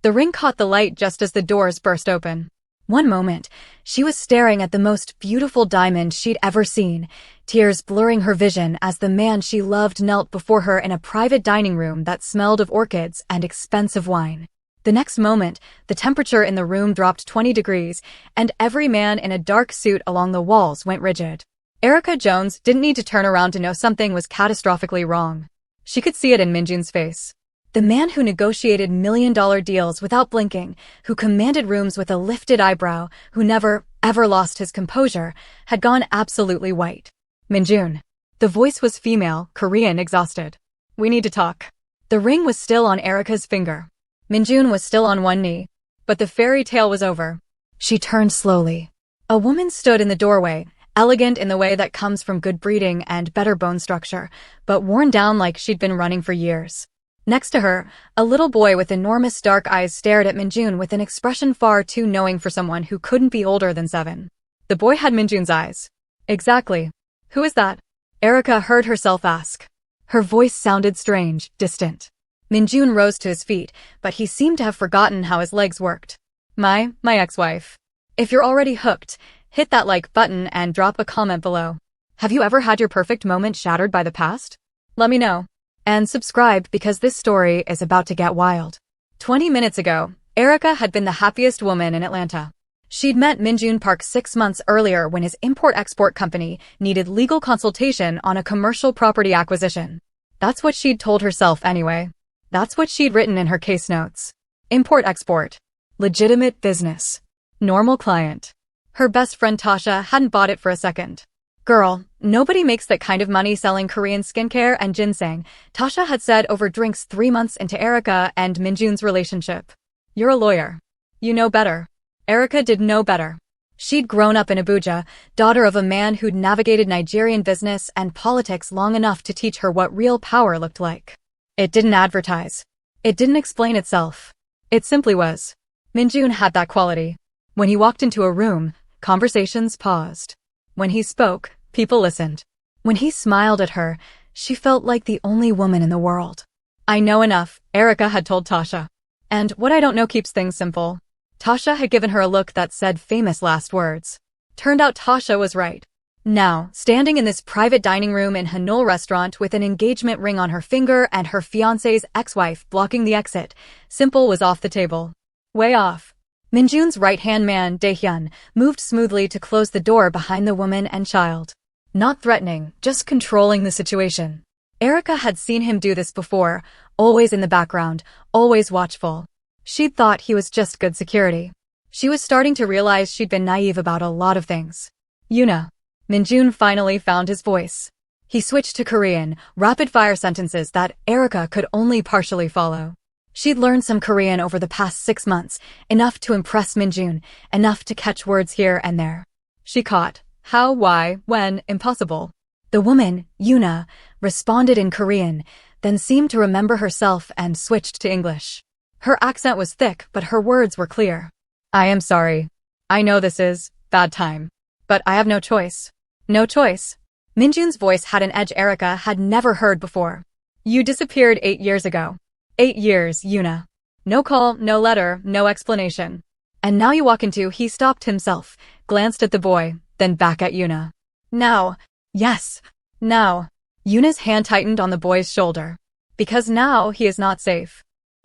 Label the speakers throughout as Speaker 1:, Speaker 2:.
Speaker 1: The ring caught the light just as the doors burst open. One moment, she was staring at the most beautiful diamond she'd ever seen, tears blurring her vision as the man she loved knelt before her in a private dining room that smelled of orchids and expensive wine. The next moment, the temperature in the room dropped 20 degrees, and every man in a dark suit along the walls went rigid. Erica Jones didn't need to turn around to know something was catastrophically wrong. She could see it in Minjun's face. The man who negotiated million-dollar deals without blinking, who commanded rooms with a lifted eyebrow, who never, ever lost his composure, had gone absolutely white. Minjun. The voice was female, Korean, exhausted. We need to talk. The ring was still on Erica's finger. Minjun was still on one knee. But the fairy tale was over. She turned slowly. A woman stood in the doorway, elegant in the way that comes from good breeding and better bone structure, but worn down like she'd been running for years. Next to her, a little boy with enormous dark eyes stared at Minjun with an expression far too knowing for someone who couldn't be older than 7. The boy had Minjun's eyes. Exactly. Who is that? Erica heard herself ask. Her voice sounded strange, distant. Minjun rose to his feet, but he seemed to have forgotten how his legs worked. My ex-wife. If you're already hooked, hit that like button and drop a comment below. Have you ever had your perfect moment shattered by the past? Let me know. And subscribe because this story is about to get wild. 20 minutes ago, Erica had been the happiest woman in Atlanta. She'd met Minjun Park 6 months earlier when his import-export company needed legal consultation on a commercial property acquisition. That's what she'd told herself anyway. That's what she'd written in her case notes. Import-export. Legitimate business. Normal client. Her best friend Tasha hadn't bought it for a second. Girl, nobody makes that kind of money selling Korean skincare and ginseng, Tasha had said over drinks 3 months into Erica and Minjun's relationship. You're a lawyer. You know better. Erica did know better. She'd grown up in Abuja, daughter of a man who'd navigated Nigerian business and politics long enough to teach her what real power looked like. It didn't advertise. It didn't explain itself. It simply was. Minjun had that quality. When he walked into a room, conversations paused. When he spoke, people listened. When he smiled at her, she felt like the only woman in the world. I know enough, Erica had told Tasha. And what I don't know keeps things simple. Tasha had given her a look that said famous last words. Turned out Tasha was right. Now, standing in this private dining room in Hanul restaurant with an engagement ring on her finger and her fiancé's ex-wife blocking the exit, simple was off the table. Way off. Minjun's right-hand man, Daehyun, moved smoothly to close the door behind the woman and child. Not threatening, just controlling the situation. Erica had seen him do this before, always in the background, always watchful. She'd thought he was just good security. She was starting to realize she'd been naive about a lot of things. Yuna. Minjun finally found his voice. He switched to Korean, rapid-fire sentences that Erica could only partially follow. She'd learned some Korean over the past 6 months, enough to impress Minjun, enough to catch words here and there. She caught how, why, when, impossible. The woman, Yuna, responded in Korean, then seemed to remember herself and switched to English. Her accent was thick, but her words were clear. I am sorry. I know this is bad time. But I have no choice. No choice. Minjun's voice had an edge Erica had never heard before. You disappeared 8 years ago. 8 years, Yuna. No call, no letter, no explanation. And now you walk into. He stopped himself, glanced at the boy, then back at Yuna. Now. Yes. Now. Yuna's hand tightened on the boy's shoulder. Because now he is not safe.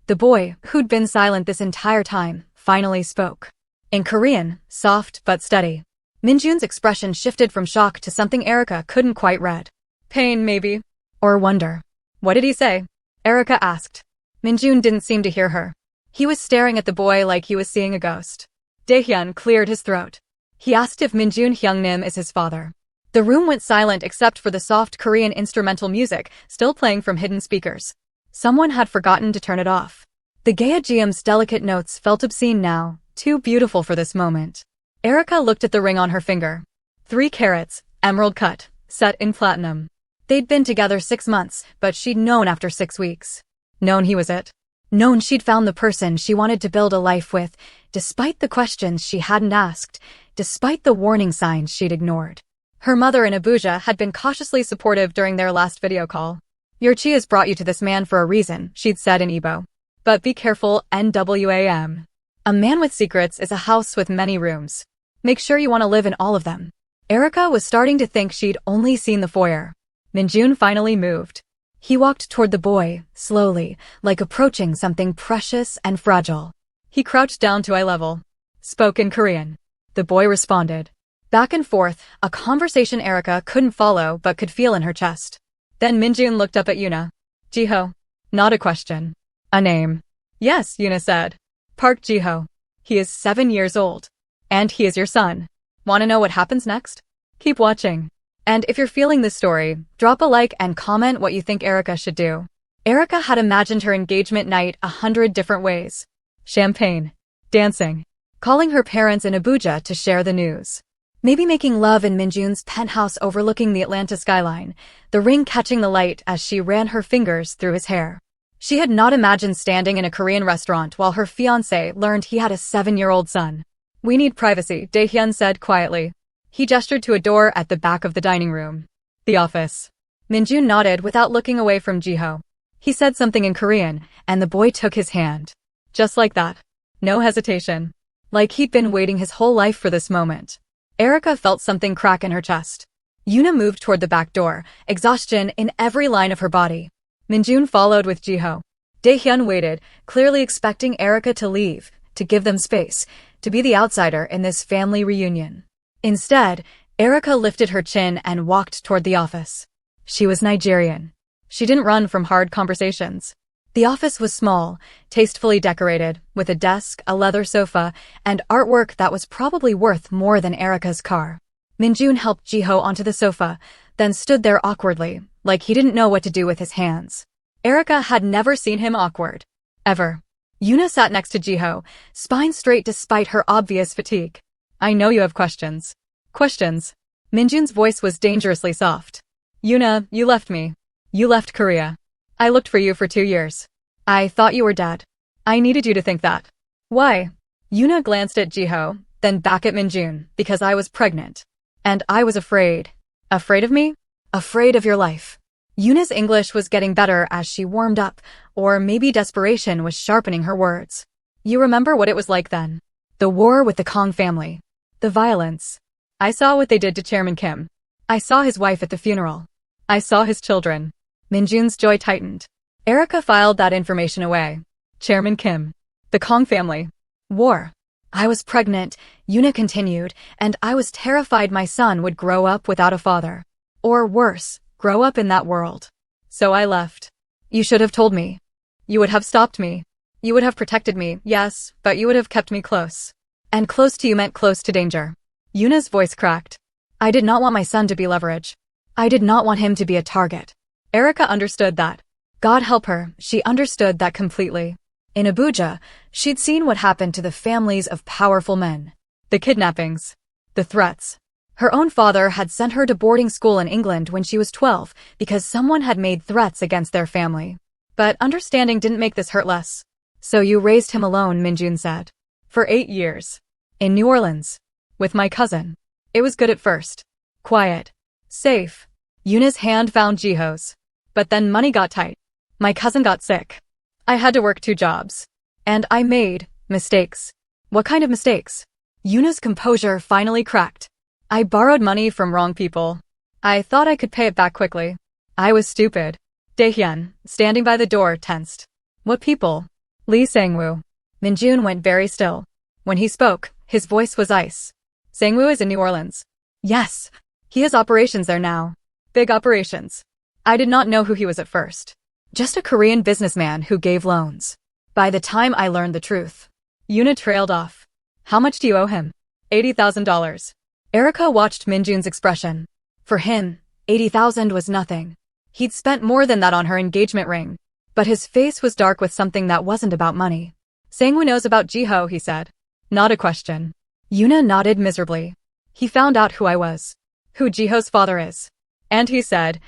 Speaker 1: The boy, who'd been silent this entire time, finally spoke. In Korean, soft but steady. Minjun's expression shifted from shock to something Erica couldn't quite read. Pain, maybe. Or wonder. What did he say? Erica asked. Minjun didn't seem to hear her. He was staring at the boy like he was seeing a ghost. Daehyun cleared his throat. He asked if Minjun Hyungnim is his father. The room went silent except for the soft Korean instrumental music still playing from hidden speakers. Someone had forgotten to turn it off. The Gaegeum's delicate notes felt obscene now, too beautiful for this moment. Erica looked at the ring on her finger. 3 carats, emerald cut, set in platinum. They'd been together 6 months, but she'd known after 6 weeks. Known he was it. Known she'd found the person she wanted to build a life with, despite the questions she hadn't asked, despite the warning signs she'd ignored. Her mother in Abuja had been cautiously supportive during their last video call. Your chi has brought you to this man for a reason, she'd said in Igbo. But be careful, NWAM. A man with secrets is a house with many rooms. Make sure you want to live in all of them. Erica was starting to think she'd only seen the foyer. Minjun finally moved. He walked toward the boy, slowly, like approaching something precious and fragile. He crouched down to eye level. Spoke in Korean. The boy responded. Back and forth, a conversation Erica couldn't follow but could feel in her chest. Then Minjun looked up at Yuna. Jiho. Not a question. A name. Yes, Yuna said. Park Jiho. He is 7 years old. And he is your son. Want to know what happens next? Keep watching. And if you're feeling this story, drop a like and comment what you think Erica should do. Erica had imagined her engagement night 100 different ways. Champagne. Dancing. Calling her parents in Abuja to share the news. Maybe making love in Minjun's penthouse overlooking the Atlanta skyline, the ring catching the light as she ran her fingers through his hair. She had not imagined standing in a Korean restaurant while her fiancé learned he had a 7-year-old son. We need privacy, Daehyun said quietly. He gestured to a door at the back of the dining room. The office. Minjun nodded without looking away from Jiho. He said something in Korean, and the boy took his hand. Just like that. No hesitation. Like he'd been waiting his whole life for this moment. Erica felt something crack in her chest. Yuna moved toward the back door, exhaustion in every line of her body. Minjun followed with Jiho. Daehyun waited, clearly expecting Erica to leave, to give them space, to be the outsider in this family reunion. Instead, Erica lifted her chin and walked toward the office. She was Nigerian. She didn't run from hard conversations. The office was small, tastefully decorated, with a desk, a leather sofa, and artwork that was probably worth more than Erica's car. Minjun helped Jiho onto the sofa, then stood there awkwardly, like he didn't know what to do with his hands. Erica had never seen him awkward. Ever. Yuna sat next to Jiho, spine straight despite her obvious fatigue. I know you have questions. Questions? Minjun's voice was dangerously soft. Yuna, you left me. You left Korea. I looked for you for 2 years. I thought you were dead. I needed you to think that. Why? Yuna glanced at Jiho, then back at Minjun, because I was pregnant. And I was afraid. Afraid of me? Afraid of your life. Yuna's English was getting better as she warmed up, or maybe desperation was sharpening her words. You remember what it was like then? The war with the Kong family. The violence. I saw what they did to Chairman Kim. I saw his wife at the funeral. I saw his children. Minjun's jaw tightened. Erica filed that information away. Chairman Kim. The Kong family. War. I was pregnant, Yuna continued, and I was terrified my son would grow up without a father. Or worse, grow up in that world. So I left. You should have told me. You would have stopped me. You would have protected me, yes, but you would have kept me close. And close to you meant close to danger. Yuna's voice cracked. I did not want my son to be leverage. I did not want him to be a target. Erica understood that. God help her, she understood that completely. In Abuja, she'd seen what happened to the families of powerful men. The kidnappings. The threats. Her own father had sent her to boarding school in England when she was 12 because someone had made threats against their family. But understanding didn't make this hurt less. So you raised him alone, Minjun said. For 8 years. In New Orleans. With my cousin. It was good at first. Quiet. Safe. Yuna's hand found Jiho's. But then money got tight. My cousin got sick. I had to work 2 jobs. And I made mistakes. What kind of mistakes? Yuna's composure finally cracked. I borrowed money from wrong people. I thought I could pay it back quickly. I was stupid. Daehyun, standing by the door, tensed. What people? Lee Sangwoo. Minjun went very still. When he spoke, his voice was ice. Sangwoo is in New Orleans. Yes. He has operations there now. Big operations. I did not know who he was at first. Just a Korean businessman who gave loans. By the time I learned the truth. Yuna trailed off. How much do you owe him? $80,000. Erica watched Minjun's expression. For him, 80,000 was nothing. He'd spent more than that on her engagement ring. But his face was dark with something that wasn't about money. Sangwoo knows about Jiho, he said. Not a question. Yuna nodded miserably. He found out who I was. Who Jiho's father is. And he said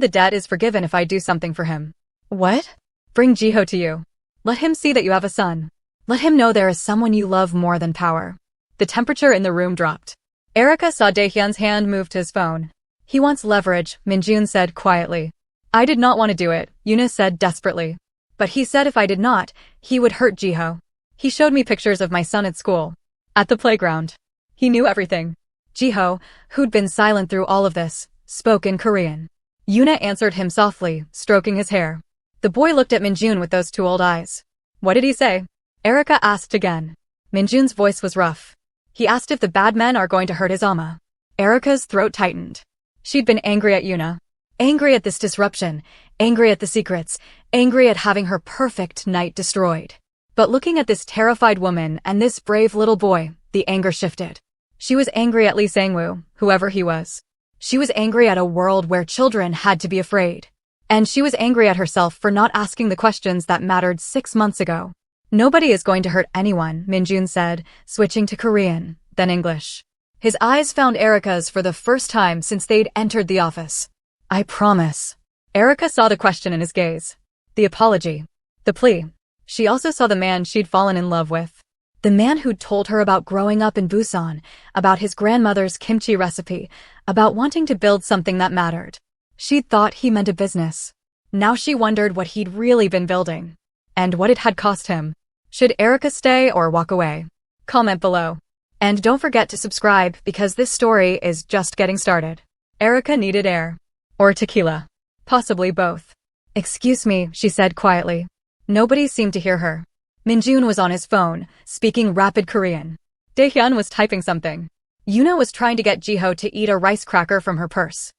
Speaker 1: the debt is forgiven if I do something for him. What? Bring Jiho to you. Let him see that you have a son. Let him know there is someone you love more than power. The temperature in the room dropped. Erica saw Daehyun's hand move to his phone. He wants leverage, Minjun said quietly. I did not want to do it, Yuna said desperately. But he said if I did not, he would hurt Jiho. He showed me pictures of my son at school. At the playground. He knew everything. Jiho, who'd been silent through all of this, spoke in Korean. Yuna answered him softly, stroking his hair. The boy looked at Minjun with those two old eyes. What did he say? Erica asked again. Minjun's voice was rough. He asked if the bad men are going to hurt his ama. Erica's throat tightened. She'd been angry at Yuna. Angry at this disruption, angry at the secrets, angry at having her perfect night destroyed. But looking at this terrified woman and this brave little boy, the anger shifted. She was angry at Lee Sangwoo, whoever he was. She was angry at a world where children had to be afraid. And she was angry at herself for not asking the questions that mattered 6 months ago. Nobody is going to hurt anyone, Minjun said, switching to Korean, then English. His eyes found Erica's for the first time since they'd entered the office. I promise. Erica saw the question in his gaze. The apology. The plea. She also saw the man she'd fallen in love with. The man who'd told her about growing up in Busan, about his grandmother's kimchi recipe, about wanting to build something that mattered. She'd thought he meant a business. Now she wondered what he'd really been building. And what it had cost him. Should Erica stay or walk away? Comment below. And don't forget to subscribe because this story is just getting started. Erica needed air. Or tequila. Possibly both. Excuse me, she said quietly. Nobody seemed to hear her. Minjun was on his phone, speaking rapid Korean. Daehyun was typing something. Yuna was trying to get Jiho to eat a rice cracker from her purse.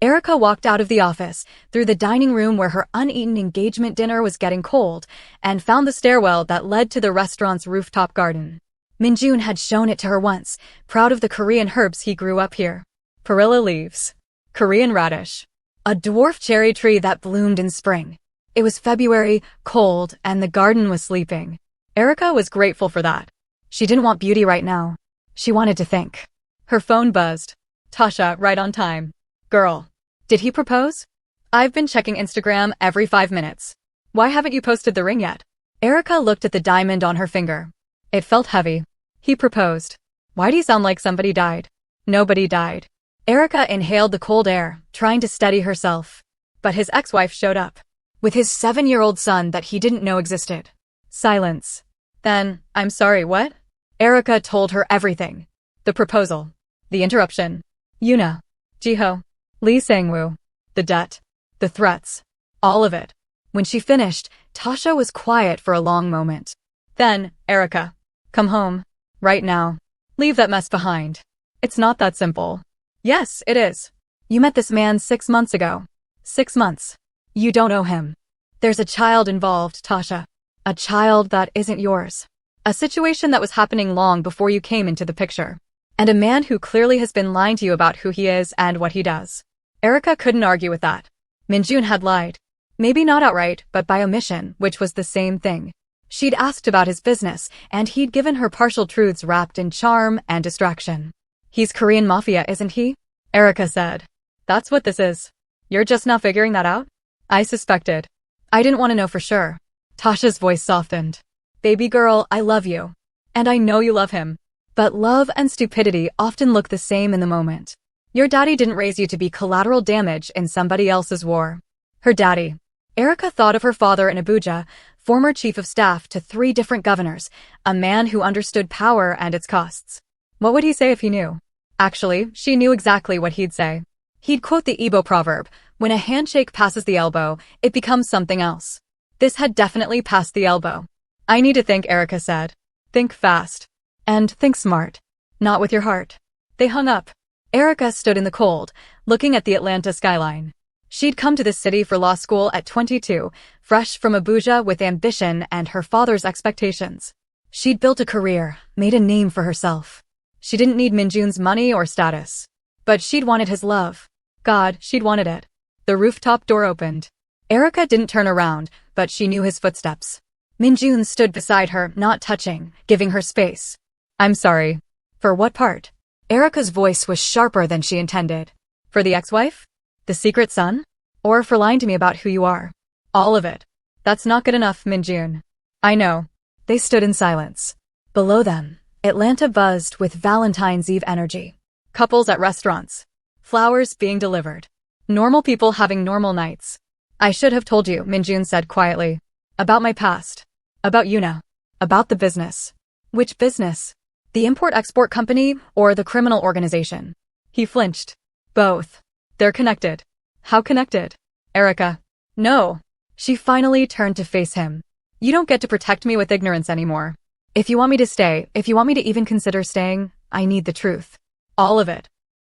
Speaker 1: Erica walked out of the office, through the dining room where her uneaten engagement dinner was getting cold, and found the stairwell that led to the restaurant's rooftop garden. Minjun had shown it to her once, proud of the Korean herbs he grew up here. Perilla leaves. Korean radish. A dwarf cherry tree that bloomed in spring. It was February, cold, and the garden was sleeping. Erica was grateful for that. She didn't want beauty right now. She wanted to think. Her phone buzzed. Tasha, right on time. Girl. Did he propose? I've been checking Instagram every 5 minutes. Why haven't you posted the ring yet? Erica looked at the diamond on her finger. It felt heavy. He proposed. Why'd he sound like somebody died? Nobody died. Erica inhaled the cold air, trying to steady herself. But his ex-wife showed up. With his 7-year-old son that he didn't know existed. Silence. Then, I'm sorry, what? Erica told her everything. The proposal. The interruption. Yuna. Jiho. Lee Sangwoo. The debt. The threats. All of it. When she finished, Tasha was quiet for a long moment. Then, Erica. Come home. Right now. Leave that mess behind. It's not that simple. Yes, it is. You met this man 6 months ago. 6 months. You don't know him. There's a child involved, Tasha. A child that isn't yours. A situation that was happening long before you came into the picture. And a man who clearly has been lying to you about who he is and what he does. Erica couldn't argue with that. Minjun had lied. Maybe not outright, but by omission, which was the same thing. She'd asked about his business, and he'd given her partial truths wrapped in charm and distraction. He's Korean Mafia, isn't he? Erica said. That's what this is. You're just now figuring that out? I suspected. I didn't want to know for sure. Tasha's voice softened. Baby girl, I love you. And I know you love him. But love and stupidity often look the same in the moment. Your daddy didn't raise you to be collateral damage in somebody else's war. Her daddy. Erica thought of her father in Abuja, former chief of staff to 3 different governors, a man who understood power and its costs. What would he say if he knew? Actually, she knew exactly what he'd say. He'd quote the Igbo proverb, when a handshake passes the elbow, it becomes something else. This had definitely passed the elbow. I need to think, Erica said. Think fast. And think smart. Not with your heart. They hung up. Erica stood in the cold, looking at the Atlanta skyline. She'd come to this city for law school at 22, fresh from Abuja with ambition and her father's expectations. She'd built a career, made a name for herself. She didn't need Minjun's money or status. But she'd wanted his love. God, she'd wanted it. The rooftop door opened. Erica didn't turn around, but she knew his footsteps. Minjun stood beside her, not touching, giving her space. I'm sorry. For what part? Erica's voice was sharper than she intended. For the ex-wife? The secret son? Or for lying to me about who you are? All of it. That's not good enough, Minjun. I know. They stood in silence. Below them, Atlanta buzzed with Valentine's Eve energy. Couples at restaurants. Flowers being delivered. Normal people having normal nights. I should have told you, Minjun said quietly. About my past. About Yuna. About the business. Which business? The import-export company or the criminal organization? He flinched. Both. They're connected. How connected? Erica. No. She finally turned to face him. You don't get to protect me with ignorance anymore. If you want me to stay, if you want me to even consider staying, I need the truth. All of it.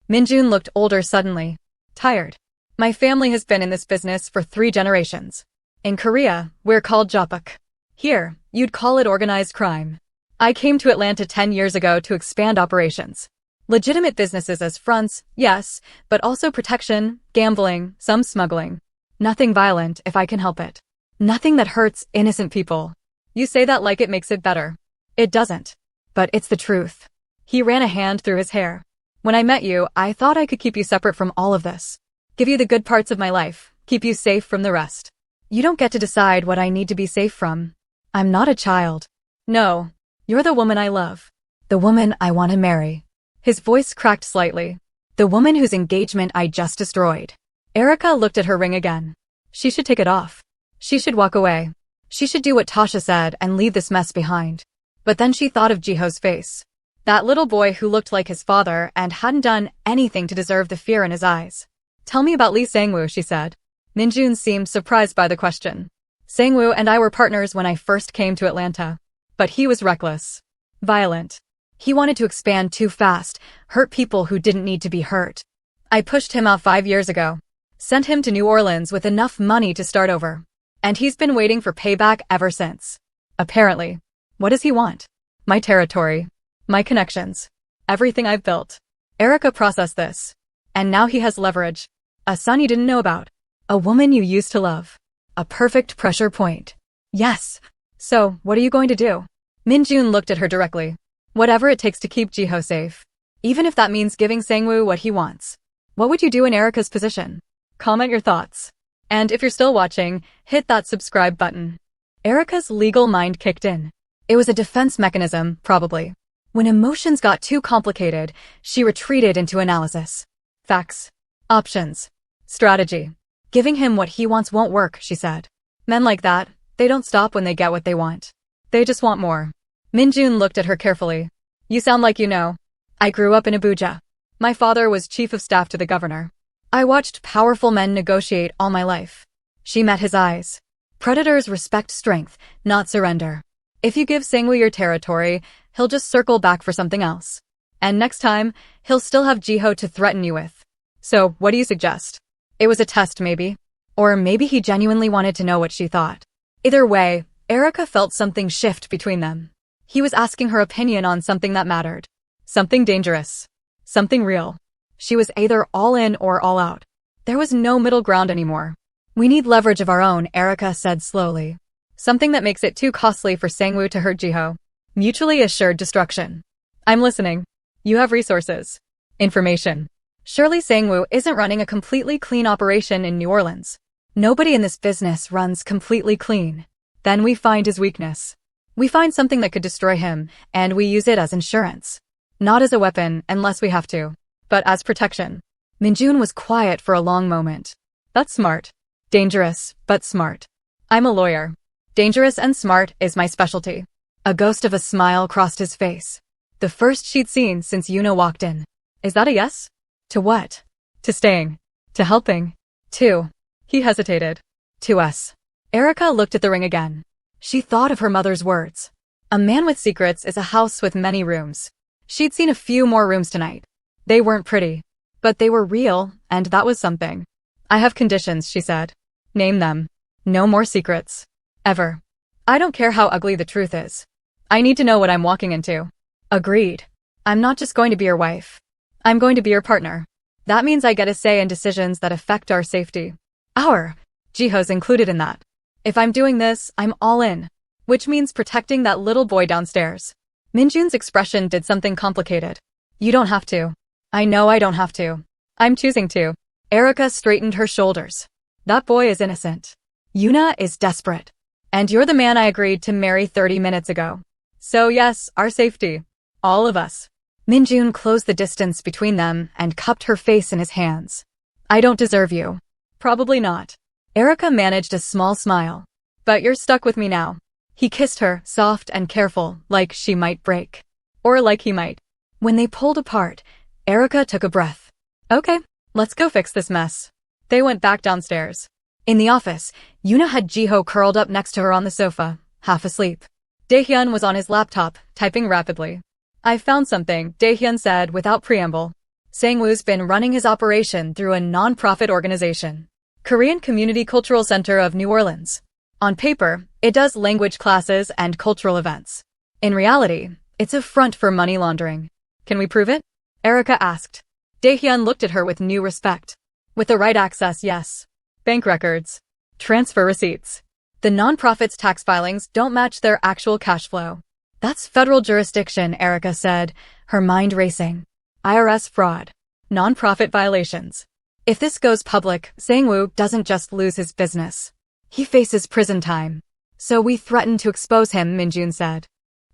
Speaker 1: Minjun looked older suddenly. Tired. My family has been in this business for 3 generations. In Korea, we're called japuk. Here, you'd call it organized crime. I came to Atlanta 10 years ago to expand operations. Legitimate businesses as fronts, yes, but also protection, gambling, some smuggling. Nothing violent if I can help it. Nothing that hurts innocent people. You say that like it makes it better. It doesn't. But it's the truth. He ran a hand through his hair. When I met you, I thought I could keep you separate from all of this. Give you the good parts of my life, keep you safe from the rest. You don't get to decide what I need to be safe from. I'm not a child. No. You're the woman I love. The woman I want to marry. His voice cracked slightly. The woman whose engagement I just destroyed. Erica looked at her ring again. She should take it off. She should walk away. She should do what Tasha said and leave this mess behind. But then she thought of Jiho's face. That little boy who looked like his father and hadn't done anything to deserve the fear in his eyes. Tell me about Lee Sangwoo, she said. Minjun seemed surprised by the question. Sangwoo and I were partners when I first came to Atlanta. But he was reckless. Violent. He wanted to expand too fast, hurt people who didn't need to be hurt. I pushed him out 5 years ago. Sent him to New Orleans with enough money to start over. And he's been waiting for payback ever since. Apparently. What does he want? My territory. My connections. Everything I've built. Erica processed this. And now he has leverage. A son you didn't know about. A woman you used to love. A perfect pressure point. Yes. So, what are you going to do? Minjun looked at her directly. Whatever it takes to keep Jiho safe. Even if that means giving Sangwoo what he wants. What would you do in Erica's position? Comment your thoughts. And if you're still watching, hit that subscribe button. Erica's legal mind kicked in. It was a defense mechanism, probably. When emotions got too complicated, she retreated into analysis. Facts. Options. Strategy. Giving him what he wants won't work, she said. Men like that, they don't stop when they get what they want. They just want more. Minjun looked at her carefully. You sound like you know. I grew up in Abuja. My father was chief of staff to the governor. I watched powerful men negotiate all my life. She met his eyes. Predators respect strength, not surrender. If you give Sangwoo your territory, he'll just circle back for something else. And next time, he'll still have Jiho to threaten you with. So, what do you suggest? It was a test, maybe? Or maybe he genuinely wanted to know what she thought. Either way, Erica felt something shift between them. He was asking her opinion on something that mattered. Something dangerous. Something real. She was either all in or all out. There was no middle ground anymore. We need leverage of our own, Erica said slowly. Something that makes it too costly for Sangwoo to hurt Jiho. Mutually assured destruction. I'm listening. You have resources. Information. Surely Sangwoo isn't running a completely clean operation in New Orleans. Nobody in this business runs completely clean. Then we find his weakness. We find something that could destroy him, and we use it as insurance. Not as a weapon, unless we have to, but as protection. Minjun was quiet for a long moment. That's smart. Dangerous, but smart. I'm a lawyer. Dangerous and smart is my specialty. A ghost of a smile crossed his face. The first she'd seen since Yuna walked in. Is that a yes? To what? To staying. To helping. To. He hesitated. To us. Erica looked at the ring again. She thought of her mother's words. A man with secrets is a house with many rooms. She'd seen a few more rooms tonight. They weren't pretty. But they were real, and that was something. I have conditions, she said. Name them. No more secrets. Ever. I don't care how ugly the truth is. I need to know what I'm walking into. Agreed. I'm not just going to be your wife. I'm going to be your partner. That means I get a say in decisions that affect our safety. Jiho's included in that. If I'm doing this, I'm all in. Which means protecting that little boy downstairs. Minjun's expression did something complicated. You don't have to. I know I don't have to. I'm choosing to. Erica straightened her shoulders. That boy is innocent. Yuna is desperate. And you're the man I agreed to marry 30 minutes ago. So yes, our safety. All of us. Minjun closed the distance between them and cupped her face in his hands. I don't deserve you. Probably not. Erica managed a small smile. But you're stuck with me now. He kissed her, soft and careful, like she might break. Or like he might. When they pulled apart, Erica took a breath. Okay, let's go fix this mess. They went back downstairs. In the office, Yuna had Jiho curled up next to her on the sofa, half asleep. Daehyun was on his laptop, typing rapidly. I found something, Daehyun said without preamble. Sangwoo's been running his operation through a non-profit organization. Korean Community Cultural Center of New Orleans. On paper, it does language classes and cultural events. In reality, it's a front for money laundering. Can we prove it? Erica asked. Daehyun looked at her with new respect. With the right access, yes. Bank records. Transfer receipts. The non-profit's tax filings don't match their actual cash flow. That's federal jurisdiction, Erica said, her mind racing. IRS fraud. Non-profit violations. If this goes public, Sangwoo doesn't just lose his business. He faces prison time. So we threaten to expose him, Minjun said.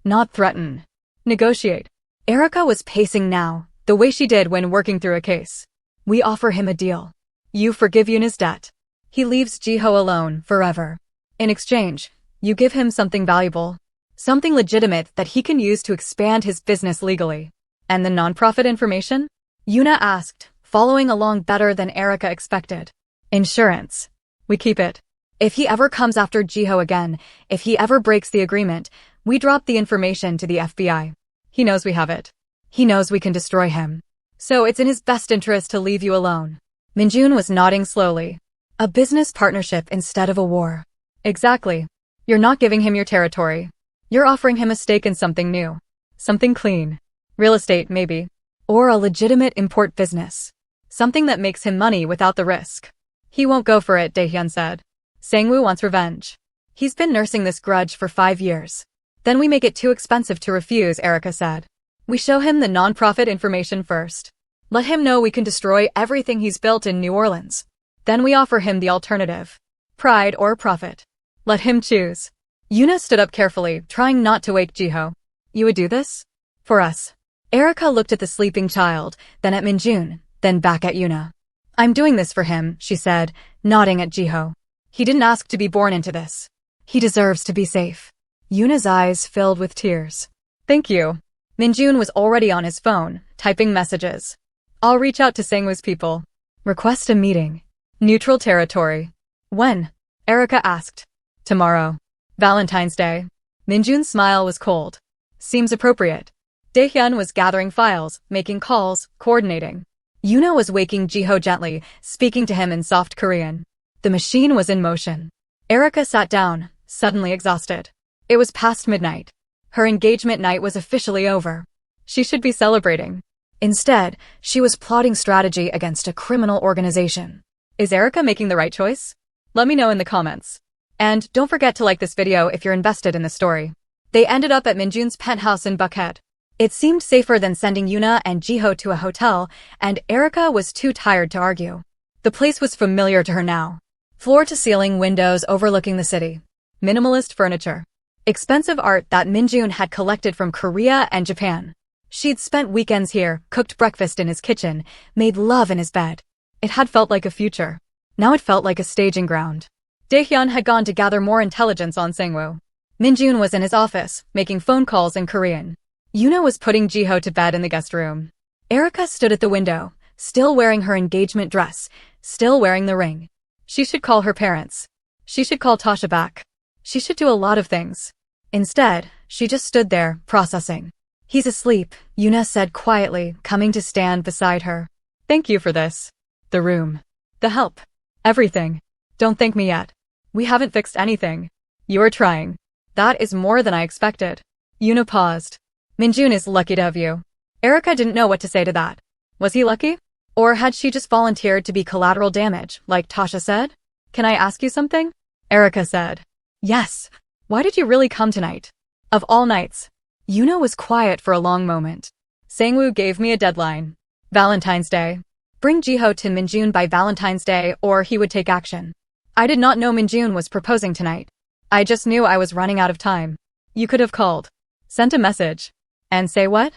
Speaker 1: Not threaten. Negotiate. Erica was pacing now, the way she did when working through a case. We offer him a deal. You forgive Yuna's debt. He leaves Jiho alone, forever. In exchange, you give him something valuable. Something legitimate that he can use to expand his business legally. And the non-profit information? Yuna asked, following along better than Erica expected. Insurance. We keep it. If he ever comes after Jiho again, if he ever breaks the agreement, we drop the information to the FBI. He knows we have it. He knows we can destroy him. So it's in his best interest to leave you alone. Minjun was nodding slowly. A business partnership instead of a war. Exactly. You're not giving him your territory. You're offering him a stake in something new. Something clean. Real estate, maybe. Or a legitimate import business. Something that makes him money without the risk. He won't go for it, Daehyun said. Sangwoo wants revenge. He's been nursing this grudge for 5 years. Then we make it too expensive to refuse, Erica said. We show him the non-profit information first. Let him know we can destroy everything he's built in New Orleans. Then we offer him the alternative. Pride or profit. Let him choose. Yuna stood up carefully, trying not to wake Jiho. You would do this? For us. Erica looked at the sleeping child, then at Minjun, then back at Yuna. I'm doing this for him, she said, nodding at Jiho. He didn't ask to be born into this. He deserves to be safe. Yuna's eyes filled with tears. Thank you. Minjun was already on his phone, typing messages. I'll reach out to Sangwoo's people. Request a meeting. Neutral territory. When? Erica asked. Tomorrow. Valentine's Day. Minjun's smile was cold. Seems appropriate. Daehyun was gathering files, making calls, coordinating. Yuna was waking Jiho gently, speaking to him in soft Korean. The machine was in motion. Erica sat down, suddenly exhausted. It was past midnight. Her engagement night was officially over. She should be celebrating. Instead, she was plotting strategy against a criminal organization. Is Erica making the right choice? Let me know in the comments. And don't forget to like this video if you're invested in the story. They ended up at Minjun's penthouse in Buckhead. It seemed safer than sending Yuna and Jiho to a hotel, and Erica was too tired to argue. The place was familiar to her now. Floor-to-ceiling windows overlooking the city. Minimalist furniture. Expensive art that Minjun had collected from Korea and Japan. She'd spent weekends here, cooked breakfast in his kitchen, made love in his bed. It had felt like a future. Now it felt like a staging ground. Daehyun had gone to gather more intelligence on Sangwoo. Minjun was in his office, making phone calls in Korean. Yuna was putting Jiho to bed in the guest room. Erica stood at the window, still wearing her engagement dress, still wearing the ring. She should call her parents. She should call Tasha back. She should do a lot of things. Instead, she just stood there, processing. He's asleep, Yuna said quietly, coming to stand beside her. Thank you for this. The room. The help. Everything. Don't thank me yet. We haven't fixed anything. You are trying. That is more than I expected. Yuna paused. Minjun is lucky to have you. Erica didn't know what to say to that. Was he lucky? Or had she just volunteered to be collateral damage, like Tasha said? Can I ask you something? Erica said. Yes. Why did you really come tonight? Of all nights. Yuna was quiet for a long moment. Sangwoo gave me a deadline. Valentine's Day. Bring Jiho to Minjun by Valentine's Day or he would take action. I did not know Minjun was proposing tonight. I just knew I was running out of time. You could have called. Sent a message. And say what?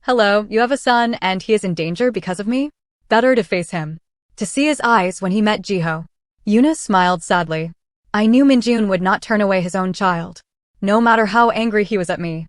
Speaker 1: Hello, you have a son and he is in danger because of me? Better to face him. To see his eyes when he met Jiho. Yuna smiled sadly. I knew Minjun would not turn away his own child. No matter how angry he was at me.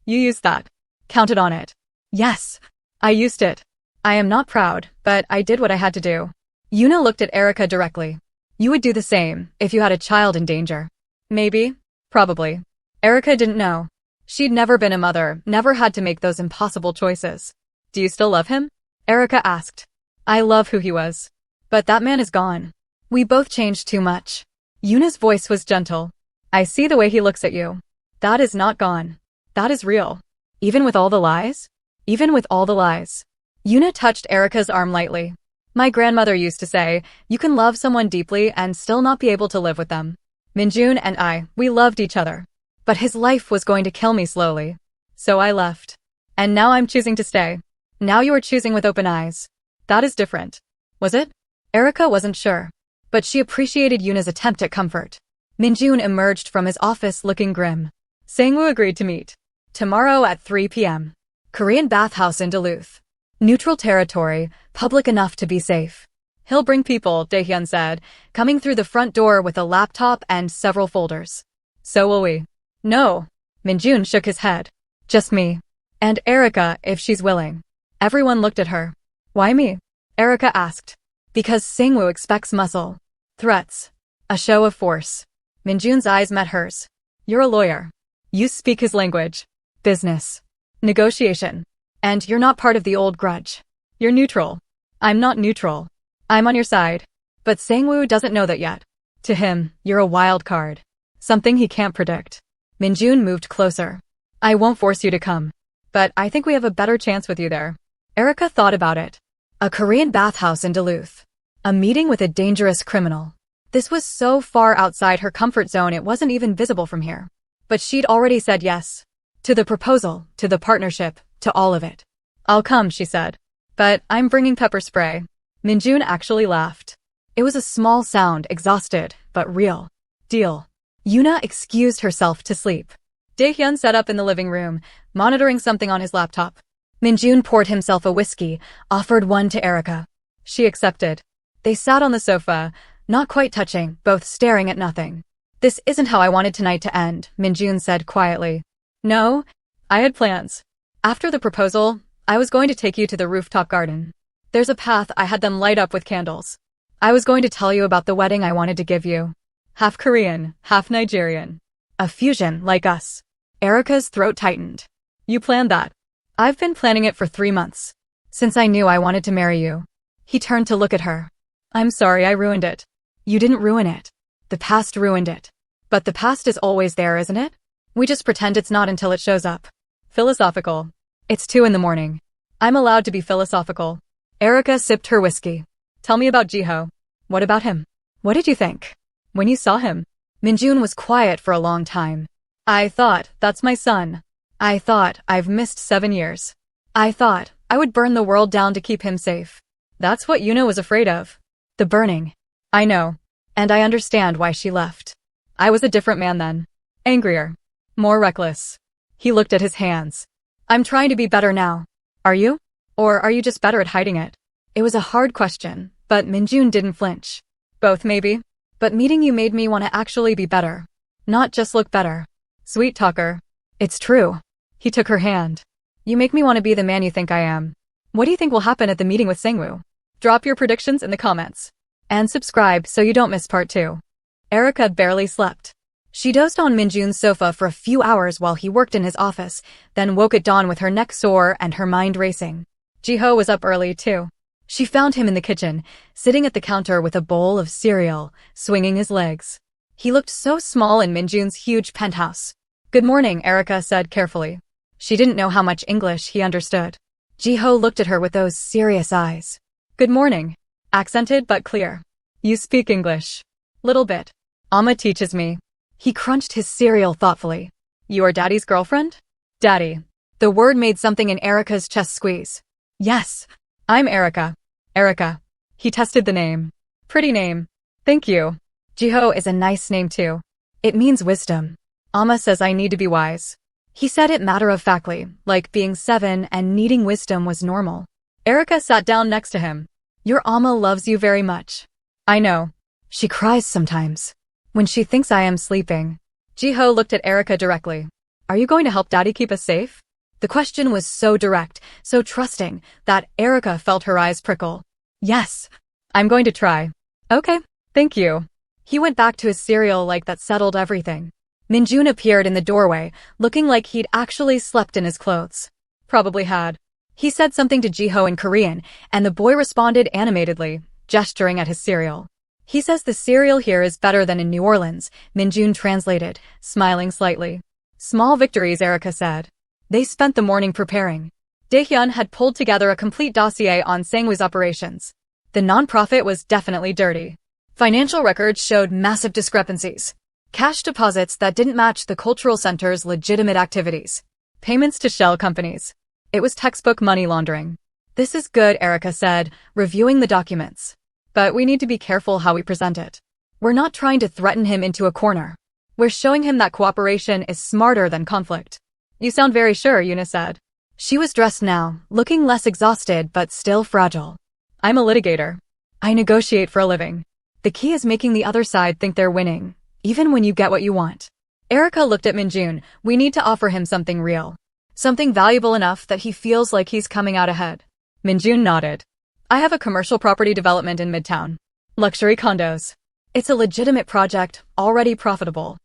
Speaker 1: You used that. Counted on it. Yes. I used it. I am not proud, but I did what I had to do. Yuna looked at Erica directly. You would do the same if you had a child in danger. Maybe. Probably. Erica didn't know. She'd never been a mother, never had to make those impossible choices. Do you still love him? Erica asked. I love who he was. But that man is gone. We both changed too much. Yuna's voice was gentle. I see the way he looks at you. That is not gone. That is real. Even with all the lies? Even with all the lies. Yuna touched Erica's arm lightly. My grandmother used to say, you can love someone deeply and still not be able to live with them. Minjun and I, we loved each other. But his life was going to kill me slowly. So I left. And now I'm choosing to stay. Now you are choosing with open eyes. That is different. Was it? Erica wasn't sure. But she appreciated Yuna's attempt at comfort. Minjun emerged from his office looking grim. Sangwoo agreed to meet. Tomorrow at 3 p.m. Korean bathhouse in Duluth. Neutral territory, public enough to be safe. He'll bring people, Daehyun said, coming through the front door with a laptop and several folders. So will we. No. Minjun shook his head. Just me. And Erica, if she's willing. Everyone looked at her. Why me? Erica asked. Because Sangwoo expects muscle. Threats. A show of force. Minjun's eyes met hers. You're a lawyer. You speak his language. Business. Negotiation. And you're not part of the old grudge. You're neutral. I'm not neutral. I'm on your side. But Sangwoo doesn't know that yet. To him, you're a wild card. Something he can't predict. Minjun moved closer. I won't force you to come. But I think we have a better chance with you there. Erica thought about it. A Korean bathhouse in Duluth. A meeting with a dangerous criminal. This was so far outside her comfort zone it wasn't even visible from here. But she'd already said yes. To the proposal, to the partnership, to all of it. I'll come, she said. But I'm bringing pepper spray. Minjun actually laughed. It was a small sound, exhausted, but real. Deal. Yuna excused herself to sleep. Daehyun sat up in the living room, monitoring something on his laptop. Minjun poured himself a whiskey, offered one to Erica. She accepted. They sat on the sofa, not quite touching, both staring at nothing. This isn't how I wanted tonight to end, Minjun said quietly. No, I had plans. After the proposal, I was going to take you to the rooftop garden. There's a path I had them light up with candles. I was going to tell you about the wedding I wanted to give you. Half Korean, half Nigerian. A fusion like us. Erica's throat tightened. You planned that. I've been planning it for 3 months. Since I knew I wanted to marry you. He turned to look at her. I'm sorry I ruined it. You didn't ruin it. The past ruined it. But the past is always there, isn't it? We just pretend it's not until it shows up. Philosophical. It's 2 a.m. I'm allowed to be philosophical. Erica sipped her whiskey. Tell me about Jiho. What about him? What did you think? When you saw him? Minjun was quiet for a long time. I thought, that's my son. I thought, I've missed 7 years. I thought, I would burn the world down to keep him safe. That's what Yuna was afraid of. The burning. I know. And I understand why she left. I was a different man then. Angrier. More reckless. He looked at his hands. I'm trying to be better now. Are you? Or are you just better at hiding it? It was a hard question, but Minjun didn't flinch. Both maybe. But meeting you made me want to actually be better. Not just look better. Sweet talker. It's true. He took her hand. You make me want to be the man you think I am. What do you think will happen at the meeting with Sangwoo? Drop your predictions in the comments. And subscribe so you don't miss part 2. Erica barely slept. She dozed on Minjun's sofa for a few hours while he worked in his office, then woke at dawn with her neck sore and her mind racing. Jiho was up early too. She found him in the kitchen, sitting at the counter with a bowl of cereal, swinging his legs. He looked so small in Minjun's huge penthouse. Good morning, Erica said carefully. She didn't know how much English he understood. Jiho looked at her with those serious eyes. Good morning. Accented but clear. You speak English. Little bit. Amma teaches me. He crunched his cereal thoughtfully. You are Daddy's girlfriend? Daddy. The word made something in Erica's chest squeeze. Yes. I'm Erica. Erica. He tested the name. Pretty name. Thank you. Jiho is a nice name too. It means wisdom. Amma says I need to be wise. He said it matter-of-factly, like being 7 and needing wisdom was normal. Erica sat down next to him. Your Amma loves you very much. I know. She cries sometimes. When she thinks I am sleeping. Jiho looked at Erica directly. Are you going to help Daddy keep us safe? The question was so direct, so trusting, that Erica felt her eyes prickle. Yes. I'm going to try. Okay. Thank you. He went back to his cereal like that settled everything. Minjun appeared in the doorway, looking like he'd actually slept in his clothes. Probably had. He said something to Jiho in Korean, and the boy responded animatedly, gesturing at his cereal. He says the cereal here is better than in New Orleans, Minjun translated, smiling slightly. Small victories, Erica said. They spent the morning preparing. Daehyun had pulled together a complete dossier on Sangwoo's operations. The nonprofit was definitely dirty. Financial records showed massive discrepancies. Cash deposits that didn't match the cultural center's legitimate activities. Payments to shell companies. It was textbook money laundering. This is good, Erica said, reviewing the documents. But we need to be careful how we present it. We're not trying to threaten him into a corner. We're showing him that cooperation is smarter than conflict. You sound very sure, Yuna said. She was dressed now, looking less exhausted but still fragile. I'm a litigator. I negotiate for a living. The key is making the other side think they're winning, even when you get what you want. Erica looked at Minjun. We need to offer him something real. Something valuable enough that he feels like he's coming out ahead. Minjun nodded. I have a commercial property development in Midtown. Luxury condos. It's a legitimate project, already profitable.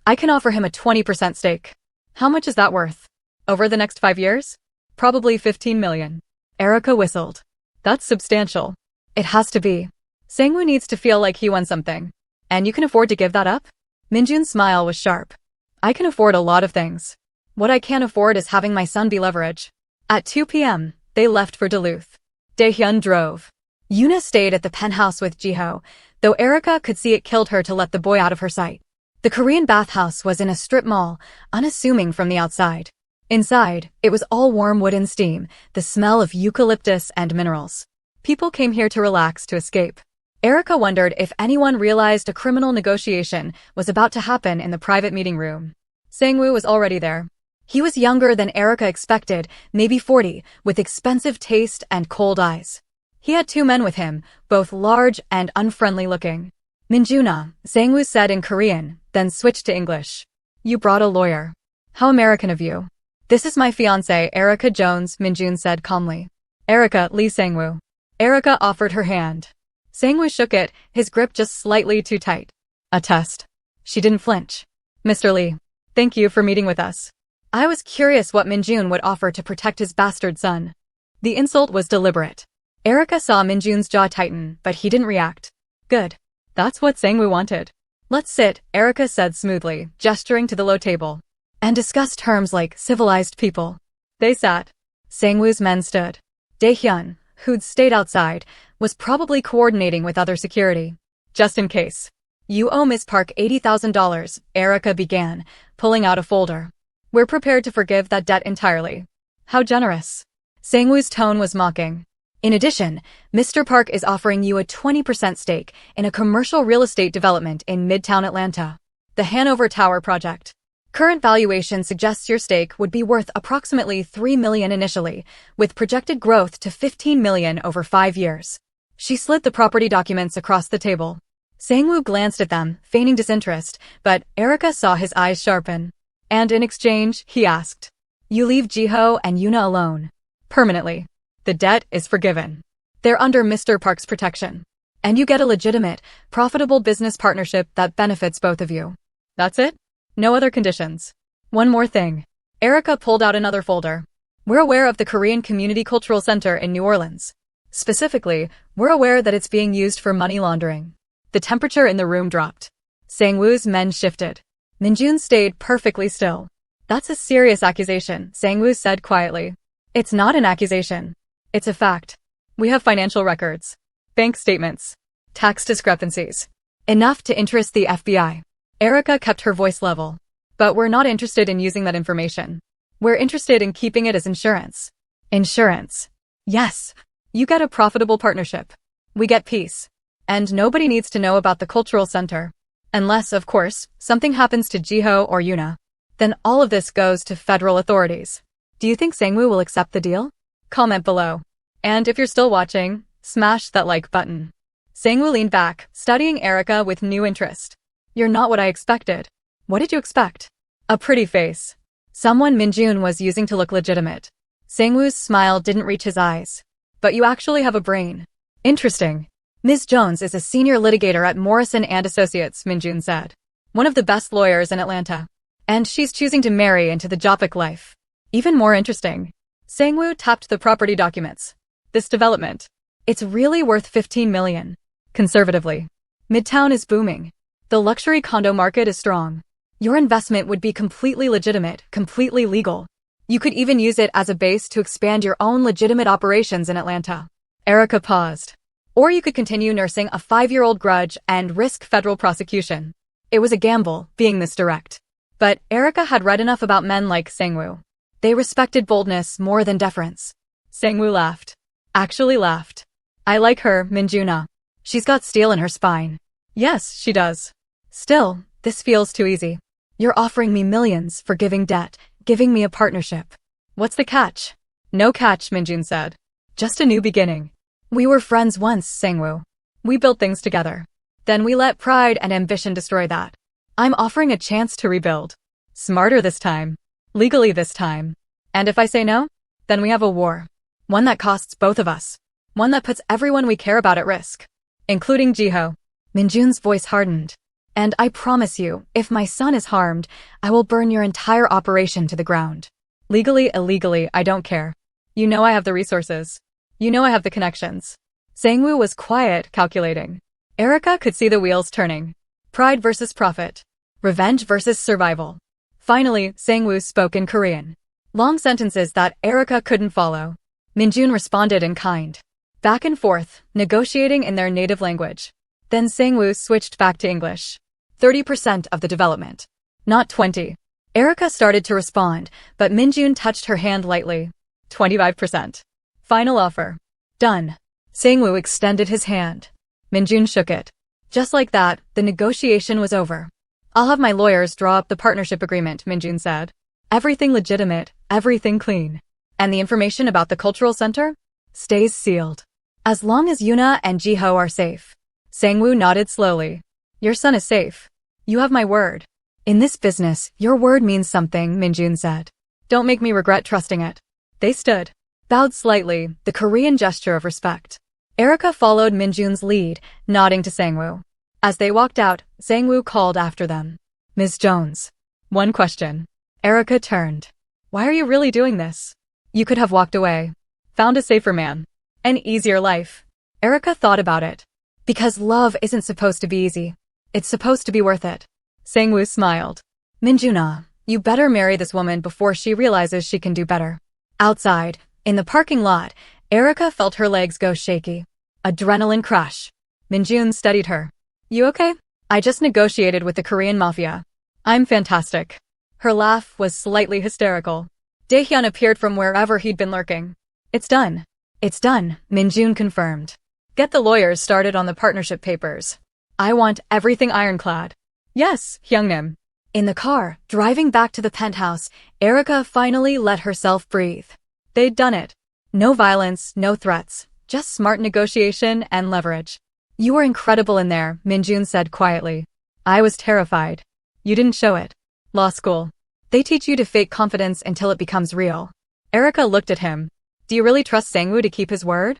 Speaker 1: I can offer him a 20% stake. How much is that worth? Over the next 5 years? Probably 15 million. Erica whistled. That's substantial. It has to be. Sangwoo needs to feel like he won something. And you can afford to give that up? Minjun's smile was sharp. I can afford a lot of things. What I can't afford is having my son be leverage. At 2 p.m., they left for Duluth. Daehyun drove. Yuna stayed at the penthouse with Jiho, though Erica could see it killed her to let the boy out of her sight. The Korean bathhouse was in a strip mall, unassuming from the outside. Inside, it was all warm wood and steam, the smell of eucalyptus and minerals. People came here to relax, to escape. Erica wondered if anyone realized a criminal negotiation was about to happen in the private meeting room. Sangwoo was already there. He was younger than Erica expected, maybe 40, with expensive taste and cold eyes. He had 2 men with him, both large and unfriendly looking. Minjuna, Sangwoo said in Korean, then switched to English. You brought a lawyer. How American of you. This is my fiancée, Erica Jones, Minjun said calmly. Erica, Lee Sangwoo. Erica offered her hand. Sangwoo shook it, his grip just slightly too tight. A test. She didn't flinch. Mr. Lee, thank you for meeting with us. I was curious what Minjun would offer to protect his bastard son. The insult was deliberate. Erica saw Minjun's jaw tighten, but he didn't react. Good. That's what Sangwoo wanted. Let's sit, Erica said smoothly, gesturing to the low table. And discuss terms like civilized people. They sat. Sangwoo's men stood. Daehyun, who'd stayed outside, was probably coordinating with other security. Just in case. You owe Ms. Park $80,000, Erica began, pulling out a folder. We're prepared to forgive that debt entirely. How generous. Sangwoo's tone was mocking. In addition, Mr. Park is offering you a 20% stake in a commercial real estate development in Midtown Atlanta. The Hanover Tower project. Current valuation suggests your stake would be worth approximately $3 million initially, with projected growth to $15 million over 5 years. She slid the property documents across the table. Sangwoo glanced at them, feigning disinterest, but Erica saw his eyes sharpen. And in exchange, he asked, you leave Jiho and Yuna alone. Permanently. The debt is forgiven. They're under Mr. Park's protection. And you get a legitimate, profitable business partnership that benefits both of you. That's it? No other conditions. One more thing. Erica pulled out another folder. We're aware of the Korean Community Cultural Center in New Orleans. Specifically, we're aware that it's being used for money laundering. The temperature in the room dropped. Sangwoo's men shifted. Minjun stayed perfectly still. That's a serious accusation, Sangwoo said quietly. It's not an accusation. It's a fact. We have financial records. Bank statements. Tax discrepancies. Enough to interest the FBI. Erica kept her voice level. But we're not interested in using that information. We're interested in keeping it as insurance. Insurance. Yes. You get a profitable partnership. We get peace. And nobody needs to know about the cultural center. Unless, of course, something happens to Jiho or Yuna. Then all of this goes to federal authorities. Do you think Sangwoo will accept the deal? Comment below. And if you're still watching, smash that like button. Sangwoo leaned back, studying Erica with new interest. You're not what I expected. What did you expect? A pretty face. Someone Minjun was using to look legitimate. Sangwoo's smile didn't reach his eyes. But you actually have a brain. Interesting. Ms. Jones is a senior litigator at Morrison & Associates, Minjun said. One of the best lawyers in Atlanta. And she's choosing to marry into the Jopik life. Even more interesting. Sangwoo tapped the property documents. This development. It's really worth $15 million. Conservatively. Midtown is booming. The luxury condo market is strong. Your investment would be completely legitimate, completely legal. You could even use it as a base to expand your own legitimate operations in Atlanta. Erica paused. Or you could continue nursing a 5-year-old grudge and risk federal prosecution. It was a gamble, being this direct. But Erica had read enough about men like Sangwoo. They respected boldness more than deference. Sangwoo laughed. Actually laughed. I like her, Minjuna. She's got steel in her spine. Yes, she does. Still, this feels too easy. You're offering me millions for giving debt, giving me a partnership. What's the catch? No catch, Minjun said. Just a new beginning. We were friends once, Sangwoo. We built things together. Then we let pride and ambition destroy that. I'm offering a chance to rebuild. Smarter this time. Legally this time. And if I say no, then we have a war. One that costs both of us. One that puts everyone we care about at risk. Including Jiho. Minjun's voice hardened. And I promise you, if my son is harmed, I will burn your entire operation to the ground. Legally, illegally, I don't care. You know I have the resources. You know I have the connections. Sangwoo was quiet, calculating. Erica could see the wheels turning. Pride versus profit. Revenge versus survival. Finally, Sangwoo spoke in Korean. Long sentences that Erica couldn't follow. Minjun responded in kind. Back and forth, negotiating in their native language. Then Sangwoo switched back to English. 30% of the development. Not 20. Erica started to respond, but Minjun touched her hand lightly. 25%. Final offer. Done. Sangwoo extended his hand. Minjun shook it. Just like that, the negotiation was over. I'll have my lawyers draw up the partnership agreement, Minjun said. Everything legitimate, everything clean. And the information about the cultural center? Stays sealed. As long as Yuna and Jiho are safe. Sangwoo nodded slowly. Your son is safe. You have my word. In this business, your word means something, Minjun said. Don't make me regret trusting it. They stood. Bowed slightly, the Korean gesture of respect. Erica followed Minjun's lead, nodding to Sangwoo. As they walked out, Sangwoo called after them. Ms. Jones. One question. Erica turned. Why are you really doing this? You could have walked away. Found a safer man. An easier life. Erica thought about it. Because love isn't supposed to be easy. It's supposed to be worth it. Sangwoo smiled. Minjuna, you better marry this woman before she realizes she can do better. Outside, in the parking lot, Erica felt her legs go shaky. Adrenaline crush. Minjun studied her. You okay? I just negotiated with the Korean Mafia. I'm fantastic. Her laugh was slightly hysterical. Daehyun appeared from wherever he'd been lurking. It's done. It's done, Minjun confirmed. Get the lawyers started on the partnership papers. I want everything ironclad. Yes, Hyungnim. In the car, driving back to the penthouse, Erica finally let herself breathe. They'd done it. No violence, no threats, just smart negotiation and leverage. You were incredible in there, Minjun said quietly. I was terrified. You didn't show it. Law school. They teach you to fake confidence until it becomes real. Erica looked at him. Do you really trust Sangwoo to keep his word?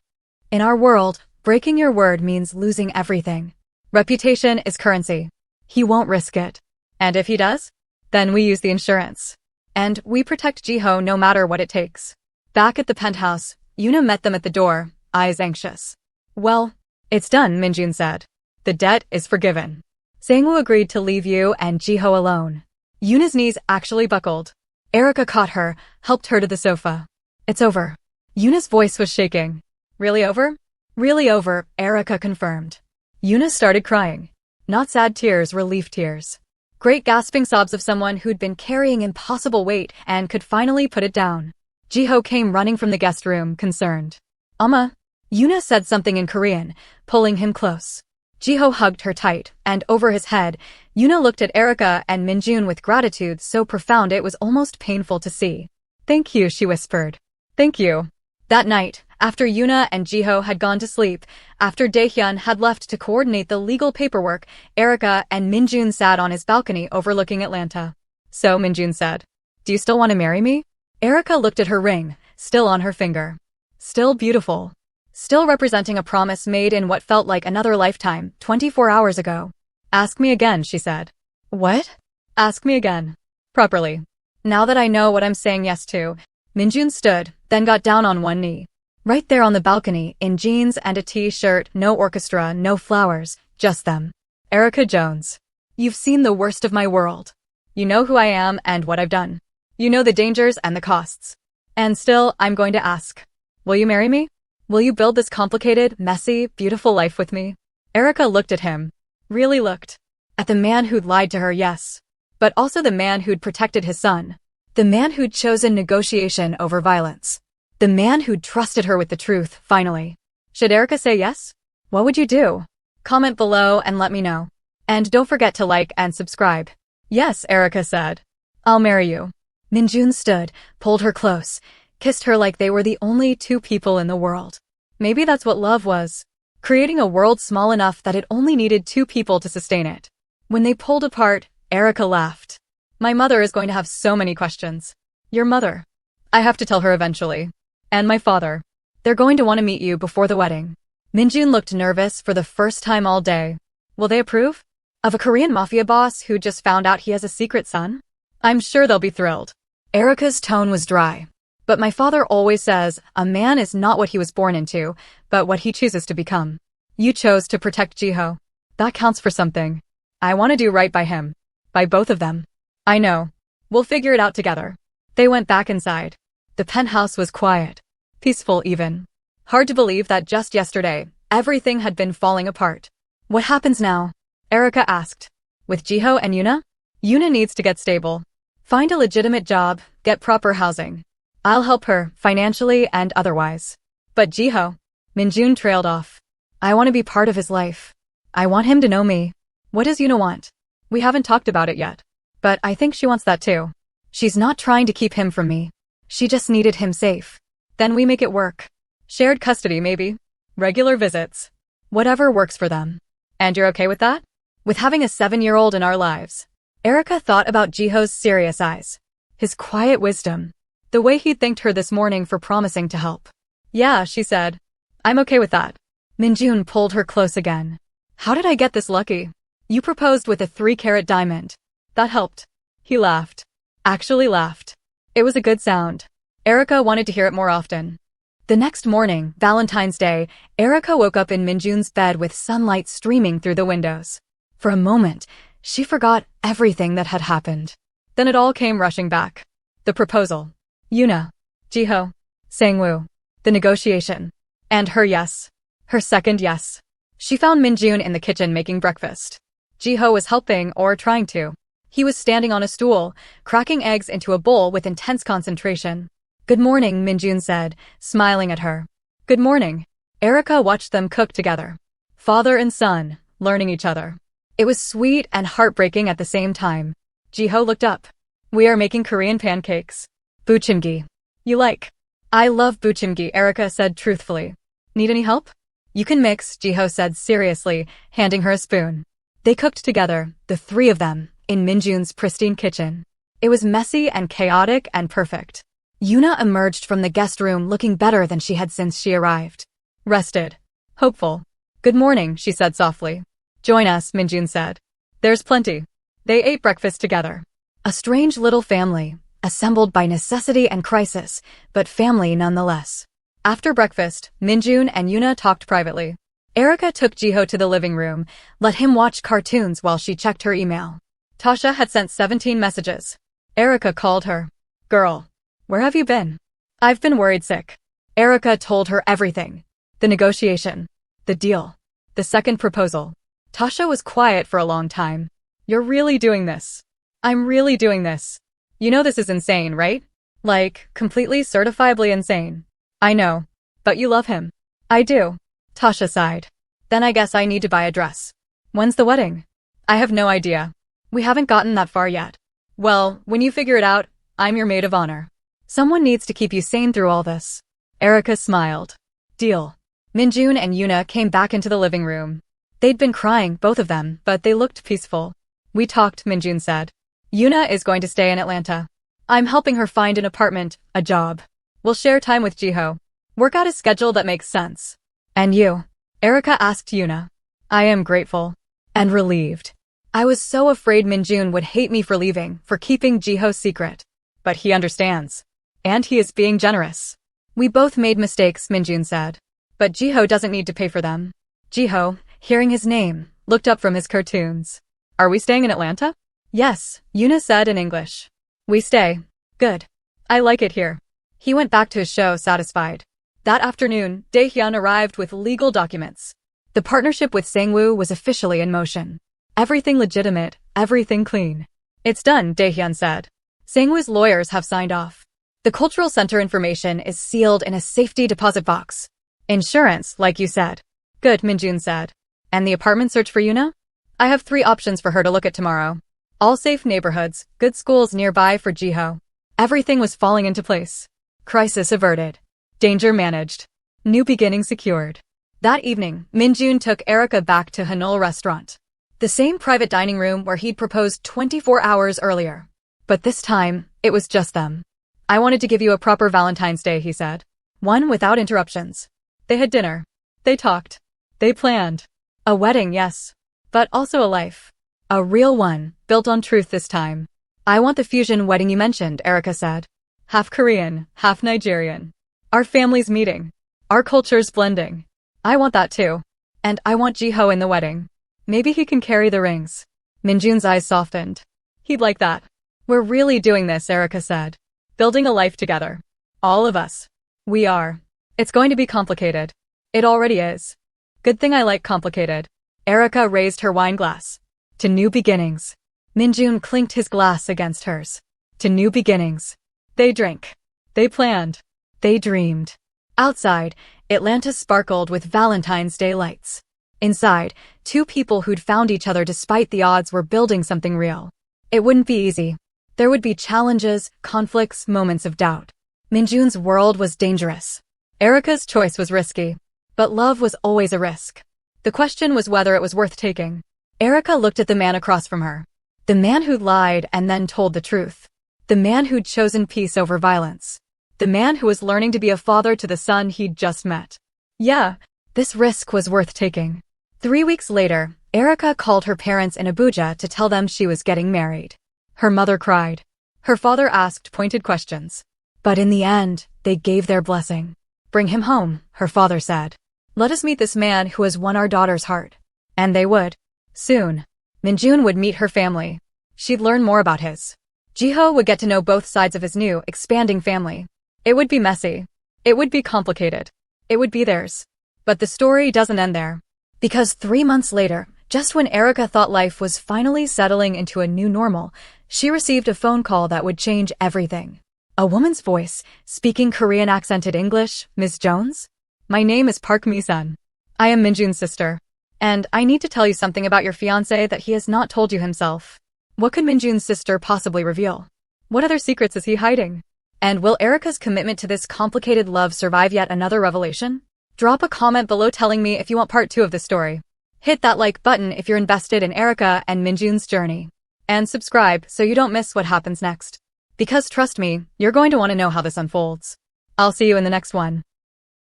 Speaker 1: In our world, breaking your word means losing everything. Reputation is currency. He won't risk it. And if he does? Then we use the insurance. And we protect Jiho no matter what it takes. Back at the penthouse, Yuna met them at the door, eyes anxious. Well, it's done, Minjun said. The debt is forgiven. Sangwoo agreed to leave you and Jiho alone. Yuna's knees actually buckled. Erica caught her, helped her to the sofa. It's over. Yuna's voice was shaking. Really over? Really over, Erica confirmed. Yuna started crying. Not sad tears, relief tears. Great gasping sobs of someone who'd been carrying impossible weight and could finally put it down. Jiho came running from the guest room, concerned. Yuna said something in Korean, pulling him close. Jiho hugged her tight, and over his head, Yuna looked at Erica and Minjun with gratitude so profound it was almost painful to see. Thank you, she whispered. Thank you. That night, After Yuna and Jiho had gone to sleep, after Daehyun had left to coordinate the legal paperwork, Erica and Minjun sat on his balcony overlooking Atlanta. So Minjun said, "Do you still want to marry me?" Erica looked at her ring, still on her finger. Still beautiful. Still representing a promise made in what felt like another lifetime, 24 hours ago. "Ask me again," she said. "What?" "Ask me again. Properly. Now that I know what I'm saying yes to." Minjun stood, then got down on one knee. Right there on the balcony, in jeans and a t-shirt, no orchestra, no flowers, just them. "Erica Jones. You've seen the worst of my world. You know who I am and what I've done. You know the dangers and the costs. And still, I'm going to ask. Will you marry me? Will you build this complicated, messy, beautiful life with me?" Erica looked at him. Really looked. At the man who'd lied to her, yes. But also the man who'd protected his son. The man who'd chosen negotiation over violence. The man who'd trusted her with the truth, finally. Should Erica say yes? What would you do? Comment below and let me know. And don't forget to like and subscribe. "Yes," Erica said. "I'll marry you." Minjun stood, pulled her close, kissed her like they were the only two people in the world. Maybe that's what love was. Creating a world small enough that it only needed two people to sustain it. When they pulled apart, Erica laughed. "My mother is going to have so many questions." "Your mother?" "I have to tell her eventually. And my father. They're going to want to meet you before the wedding." Minjun looked nervous for the first time all day. Will they approve? Of a Korean Mafia boss who just found out he has a secret son? I'm sure they'll be thrilled. Erica's tone was dry. "But my father always says, a man is not what he was born into, but what he chooses to become. You chose to protect Jiho. That counts for something. I want to do right by him. By both of them." "I know. We'll figure it out together." They went back inside. The penthouse was quiet. Peaceful even. Hard to believe that just yesterday, everything had been falling apart. "What happens now?" Erica asked. "With Jiho and Yuna?" "Yuna needs to get stable. Find a legitimate job, get proper housing. I'll help her, financially and otherwise. But Jiho." Minjun trailed off. "I want to be part of his life. I want him to know me." "What does Yuna want?" "We haven't talked about it yet. But I think she wants that too. She's not trying to keep him from me. She just needed him safe. Then we make it work. Shared custody maybe. Regular visits. Whatever works for them." "And you're okay with that?" "With having a 7-year-old in our lives." Erica thought about Jiho's serious eyes. His quiet wisdom. The way he thanked her this morning for promising to help. "Yeah," she said. "I'm okay with that." Minjun pulled her close again. "How did I get this lucky? You proposed with a 3-carat diamond. That helped." He laughed. Actually laughed. It was a good sound. Erica wanted to hear it more often. The next morning, Valentine's Day, Erica woke up in Minjun's bed with sunlight streaming through the windows. For a moment, she forgot everything that had happened. Then it all came rushing back. The proposal. Yuna. Jiho. Sangwoo. The negotiation. And her yes. Her second yes. She found Minjun in the kitchen making breakfast. Jiho was helping or trying to. He was standing on a stool, cracking eggs into a bowl with intense concentration. "Good morning," Minjun said, smiling at her. "Good morning." Erica watched them cook together. Father and son, learning each other. It was sweet and heartbreaking at the same time. Jiho looked up. "We are making Korean pancakes. Buchimgi. You like?" "I love buchimgi," Erica said truthfully. "Need any help?" "You can mix," Jiho said seriously, handing her a spoon. They cooked together, the three of them, in Minjun's pristine kitchen. It was messy and chaotic and perfect. Yuna emerged from the guest room looking better than she had since she arrived. Rested. Hopeful. "Good morning," she said softly. "Join us," Minjun said. "There's plenty." They ate breakfast together. A strange little family, assembled by necessity and crisis, but family nonetheless. After breakfast, Minjun and Yuna talked privately. Erica took Jiho to the living room, let him watch cartoons while she checked her email. Tasha had sent 17 messages. Erica called her. "Girl, where have you been?" "I've been worried sick." Erica told her everything. The negotiation. The deal. The second proposal. Tasha was quiet for a long time. "You're really doing this." "I'm really doing this. You know this is insane, right? Like, completely certifiably insane." "I know. But you love him." "I do." Tasha sighed. "Then I guess I need to buy a dress." "When's the wedding?" "I have no idea. We haven't gotten that far yet." "Well, when you figure it out, I'm your maid of honor." "Someone needs to keep you sane through all this." Erica smiled. Deal. Minjun and Yuna came back into the living room. They'd been crying, both of them, but they looked peaceful. We talked, Minjun said. Yuna is going to stay in Atlanta. I'm helping her find an apartment, a job. We'll share time with Jiho. Work out a schedule that makes sense. And you? Erica asked Yuna. I am grateful. And relieved. I was so afraid Minjun would hate me for leaving, for keeping Jiho's secret. But he understands. And he is being generous. We both made mistakes, Minjun said. But Jiho doesn't need to pay for them. Jiho, hearing his name, looked up from his cartoons. Are we staying in Atlanta? Yes, Yuna said in English. We stay. Good. I like it here. He went back to his show satisfied. That afternoon, Daehyun arrived with legal documents. The partnership with Sangwoo was officially in motion. Everything legitimate, everything clean. It's done, Daehyun said. Sangwoo's lawyers have signed off. The cultural center information is sealed in a safety deposit box. Insurance, like you said. Good, Minjun said. And the apartment search for Yuna? I have 3 options for her to look at tomorrow. All safe neighborhoods, good schools nearby for Jiho. Everything was falling into place. Crisis averted. Danger managed. New beginning secured. That evening, Minjun took Erica back to Hanul restaurant. The same private dining room where he'd proposed 24 hours earlier. But this time, it was just them. I wanted to give you a proper Valentine's Day, he said. One without interruptions. They had dinner. They talked. They planned. A wedding, yes. But also a life. A real one, built on truth this time. I want the fusion wedding you mentioned, Erica said. Half Korean, half Nigerian. Our families meeting. Our cultures blending. I want that too. And I want Jiho in the wedding. Maybe he can carry the rings. Minjun's eyes softened. He'd like that. We're really doing this, Erica said. Building a life together. All of us. We are. It's going to be complicated. It already is. Good thing I like complicated. Erica raised her wine glass. To new beginnings. Minjun clinked his glass against hers. To new beginnings. They drank. They planned. They dreamed. Outside, Atlanta sparkled with Valentine's Day lights. Inside, 2 people who'd found each other despite the odds were building something real. It wouldn't be easy. There would be challenges, conflicts, moments of doubt. Minjun's world was dangerous. Erica's choice was risky. But love was always a risk. The question was whether it was worth taking. Erica looked at the man across from her. The man who'd lied and then told the truth. The man who'd chosen peace over violence. The man who was learning to be a father to the son he'd just met. Yeah, this risk was worth taking. 3 weeks later, Erica called her parents in Abuja to tell them she was getting married. Her mother cried. Her father asked pointed questions. But in the end, they gave their blessing. Bring him home, her father said. Let us meet this man who has won our daughter's heart. And they would. Soon. Minjun would meet her family. She'd learn more about his. Jiho would get to know both sides of his new, expanding family. It would be messy. It would be complicated. It would be theirs. But the story doesn't end there. Because 3 months later, just when Erica thought life was finally settling into a new normal, she received a phone call that would change everything. A woman's voice, speaking Korean accented English. Ms. Jones? My name is Park Mi-sun. I am Minjun's sister. And I need to tell you something about your fiancé that he has not told you himself. What could Minjun's sister possibly reveal? What other secrets is he hiding? And will Erica's commitment to this complicated love survive yet another revelation? Drop a comment below telling me if you want part 2 of this story. Hit that like button if you're invested in Erica and Minjun's journey. And subscribe so you don't miss what happens next. Because trust me, you're going to want to know how this unfolds. I'll see you in the next one.